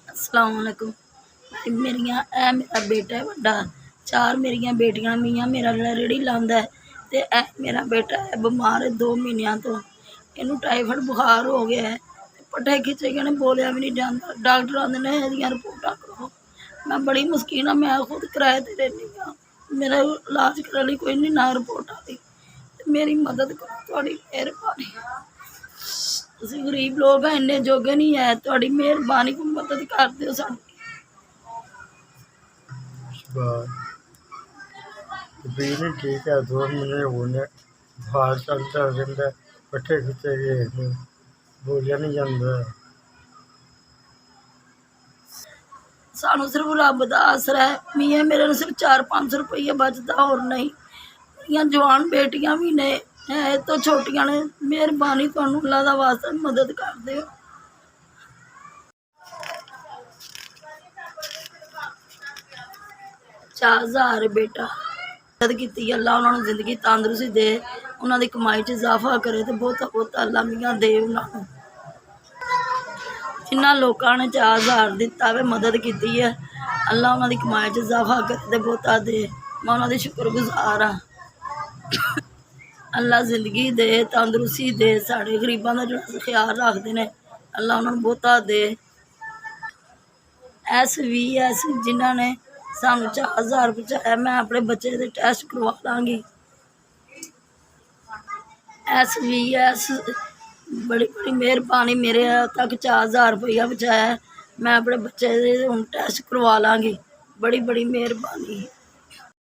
अस्सलाम वालेकुम। मेरा बेटा है वड्डा, 4 मेरियां बेटियां, मियाँ मेरा रेहड़ी लांदा है ते मेरा बेटा है बीमार है 2 महीनों तो। इनू टाइफाइड बुखार हो गया है, पट्ठे खिंचे गए ने, बोलिया भी नहीं जाता। डॉक्टर आंदे ने इहदियां रिपोर्टां करो। मैं बड़ी मुस्कीन हाँ, मैं खुद किराए ते रहनी हाँ, मेरा इलाज करने लई कोई नहीं ना रिपोर्टां दी। मेरी मदद करो, थोड़ी मेहरबानी। ਅਸੀਂ गरीब लोग हैं, इन्ने जोगे नहीं है, थोड़ी मेहरबानी को मदद कर दियो साडी। तबीयत नहीं ठीक है, 2 महीने होने बुखार चलता रहता, पट्ठे खिंचे गए, बोलिया नहीं जाता। सानू सिर्फ रब का आसरा है। मियाँ मेरे ने सिर्फ 400-500 रुपये बचता, और नहीं। मेरिया जवान बेटियां भी ने है तो छोटियां ने, मेहरबानी तुहानू अल्लाह दा वास्ता मदद कर दियो। 4000 बेटा मदद की अल्लाह उन्होंने जिंदगी तंदुरुस्ती दे, उन्होंने कमाई च इजाफा करे तो बहुता बहुता अल्लाह मियाँ दे उन्होंने। जिन्होंने लोगों ने 4000 दिता वे मदद की है, अल्लाह उन्होंने कमाई च इजाफा करे तो बहुता दे। मैं उन्होंने शुक्रगुजार हाँ। अल्लाह जिंदगी दे, तंदुरुस्ती दे, साढ़े गरीबों का जो ख्याल रखते हैं, अल्लाह उन्होंने बहुता दे। SVS जिन्होंने सानू 4000 पहुँचाया, मैं अपने बच्चे के टेस्ट करवा लाँगी। SVS बड़ी बड़ी मेहरबानी, मेरे तक 4000 रुपया पहुँचाया, मैं अपने बच्चे के टेस्ट करवा लाँगी। बड़ी बड़ी मेहरबानी।